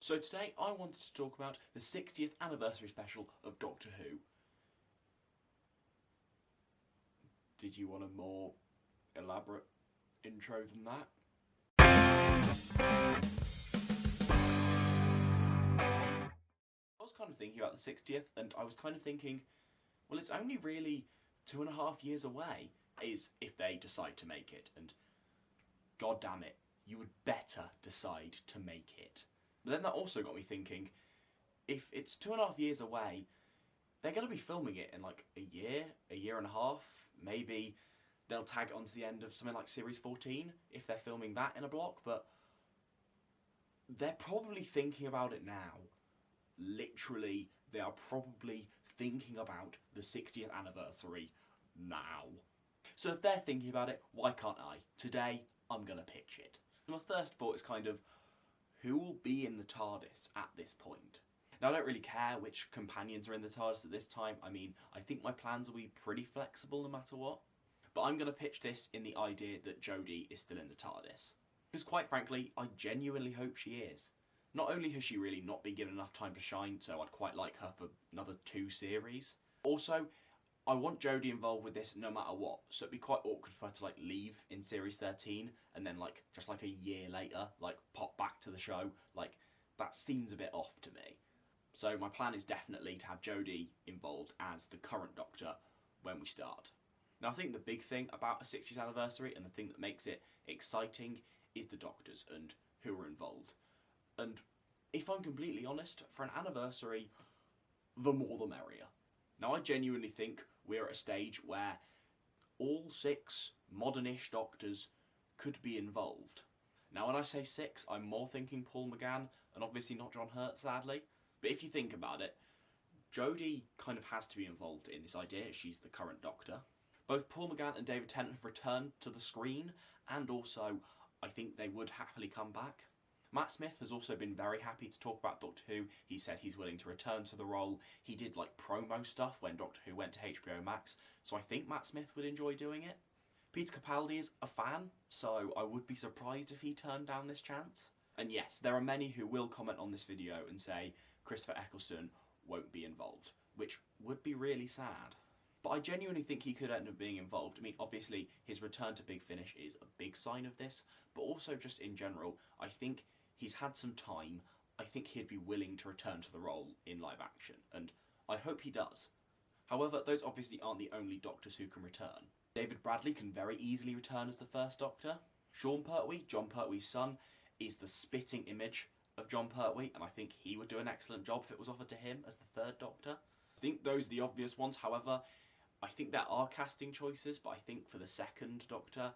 So today I wanted to talk about the 60th anniversary special of Doctor Who. Did you want a more elaborate intro than that? I was kind of thinking about the 60th, and I was kind of thinking, well, it's only really 2.5 years away, is if they decide to make it, and god damn it, you would better decide to make it. But then that also got me thinking, if it's 2.5 years away, they're going to be filming it in like a year and a half. Maybe they'll tag it onto the end of something like Series 14 if they're filming that in a block, but they're probably thinking about it now. Literally, they are probably thinking about the 60th anniversary now. So if they're thinking about it, why can't I? Today, I'm going to pitch it. My first thought is kind of, who will be in the TARDIS at this point? Now, I don't really care which companions are in the TARDIS at this time. I mean, I think my plans will be pretty flexible no matter what. But I'm going to pitch this in the idea that Jodie is still in the TARDIS. Because quite frankly, I genuinely hope she is. Not only has she really not been given enough time to shine, so I'd quite like her for another 2 series. Also, I want Jodie involved with this no matter what, so it'd be quite awkward for her to like leave in Series 13 and then like just like a year later, like pop back to the show. Like, that seems a bit off to me. So my plan is definitely to have Jodie involved as the current Doctor when we start. Now, I think the big thing about a 60th anniversary and the thing that makes it exciting is the Doctors and who are involved. And if I'm completely honest, for an anniversary, the more the merrier. Now, I genuinely think we're at a stage where all 6 modern-ish Doctors could be involved. Now, when I say 6, I'm more thinking Paul McGann, and obviously not John Hurt, sadly. But if you think about it, Jodie kind of has to be involved in this idea. She's the current Doctor. Both Paul McGann and David Tennant have returned to the screen, and also I think they would happily come back. Matt Smith has also been very happy to talk about Doctor Who. He said he's willing to return to the role. He did like promo stuff when Doctor Who went to HBO Max, so I think Matt Smith would enjoy doing it. Peter Capaldi is a fan, so I would be surprised if he turned down this chance. And yes, there are many who will comment on this video and say Christopher Eccleston won't be involved, which would be really sad. But I genuinely think he could end up being involved. I mean, obviously, his return to Big Finish is a big sign of this, but also just in general, I think he's had some time. I think he'd be willing to return to the role in live action, and I hope he does. However, those obviously aren't the only Doctors who can return. David Bradley can very easily return as the first Doctor. Sean Pertwee, John Pertwee's son, is the spitting image of John Pertwee, and I think he would do an excellent job if it was offered to him as the 3rd Doctor. I think those are the obvious ones. However, I think there are casting choices, but I think for the 2nd Doctor,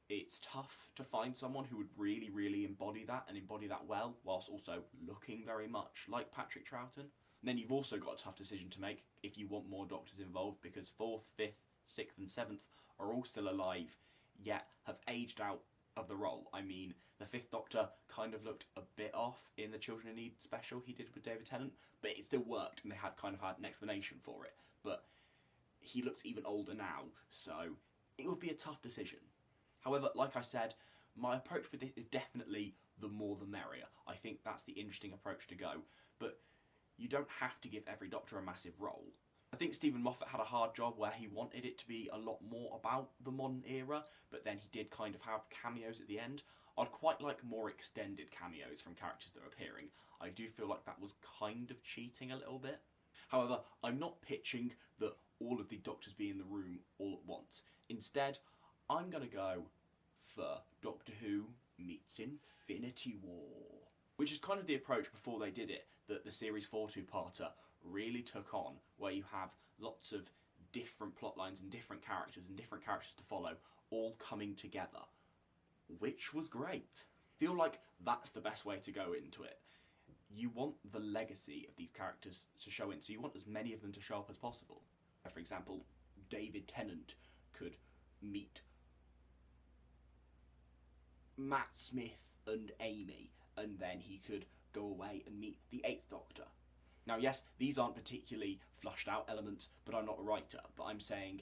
it's tough to find someone who would really, really embody that and embody that well, whilst also looking very much like Patrick Troughton. And then you've also got a tough decision to make if you want more Doctors involved, because 4th, 5th, 6th and 7th are all still alive, yet have aged out of the role. I mean, the 5th Doctor kind of looked a bit off in the Children in Need special he did with David Tennant, but it still worked and they had kind of had an explanation for it. But he looks even older now, so it would be a tough decision. However, like I said, my approach with this is definitely the more the merrier. I think that's the interesting approach to go, but you don't have to give every Doctor a massive role. I think Stephen Moffat had a hard job where he wanted it to be a lot more about the modern era, but then he did kind of have cameos at the end. I'd quite like more extended cameos from characters that are appearing. I do feel like that was kind of cheating a little bit. However, I'm not pitching that all of the Doctors be in the room all at once. Instead, I'm going to go for Doctor Who meets Infinity War, which is kind of the approach before they did it, that the Series 4 two-parter really took on, where you have lots of different plot lines and different characters to follow, all coming together, which was great. I feel like that's the best way to go into it. You want the legacy of these characters to show in, so you want as many of them to show up as possible. For example, David Tennant could meet Matt Smith and Amy, and then he could go away and meet the 8th Doctor. Now, yes, these aren't particularly flushed out elements, but I'm not a writer, but I'm saying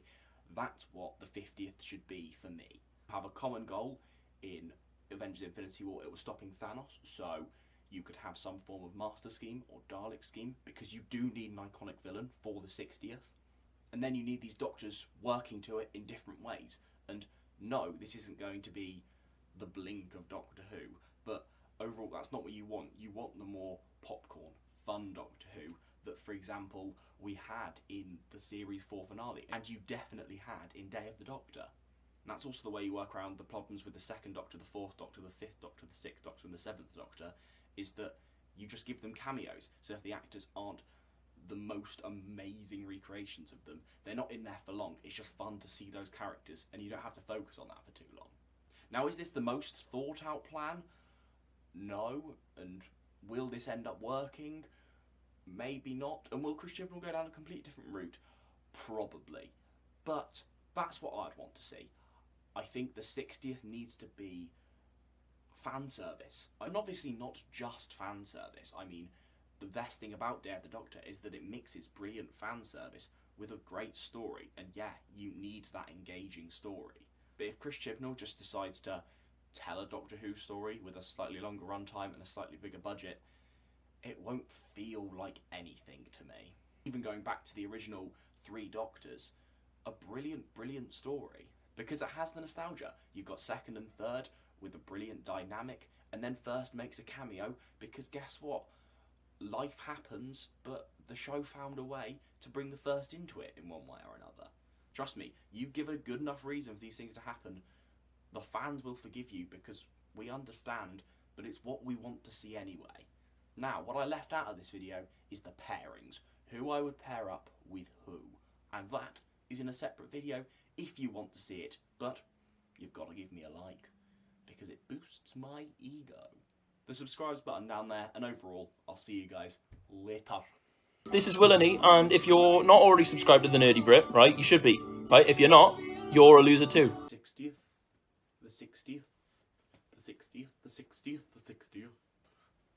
that's what the 50th should be for me. Have a common goal in Avengers Infinity War. It was stopping Thanos, so you could have some form of Master Scheme or Dalek Scheme, because you do need an iconic villain for the 60th. And then you need these Doctors working to it in different ways. And no, this isn't going to be the Blink of Doctor Who, but overall that's not what you want. You want the more popcorn, fun Doctor Who that, for example, we had in the series 4 finale, and you definitely had in Day of the Doctor. And that's also the way you work around the problems with the 2nd Doctor, the 4th Doctor, the 5th Doctor, the 6th Doctor and the 7th Doctor, is that you just give them cameos. So if the actors aren't the most amazing recreations of them, they're not in there for long. It's just fun to see those characters, and you don't have to focus on that for too long. Now, is this the most thought out plan? No. And will this end up working? Maybe not. And will Chris Chibnall go down a completely different route? Probably. But that's what I'd want to see. I think the 60th needs to be fan service. And obviously not just fan service. I mean, the best thing about Day of the Doctor is that it mixes brilliant fan service with a great story. And yeah, you need that engaging story. But if Chris Chibnall just decides to tell a Doctor Who story with a slightly longer runtime and a slightly bigger budget, it won't feel like anything to me. Even going back to the original 3 Doctors, a brilliant story. Because it has the nostalgia. You've got 2nd and 3rd with a brilliant dynamic, and then 1st makes a cameo, because guess what? Life happens, but the show found a way to bring the 1st into it in one way or another. Trust me, you give a good enough reason for these things to happen, the fans will forgive you, because we understand, but it's what we want to see anyway. Now, what I left out of this video is the pairings. Who I would pair up with who. And that is in a separate video if you want to see it, but you've got to give me a like, because it boosts my ego. The subscribe button down there, and overall, I'll see you guys later. This is Willany, and if you're not already subscribed to the Nerdy Brit, right, you should be, right? If you're not, you're a loser too. 60th, the 60th, the 60th, the 60th, the 60th.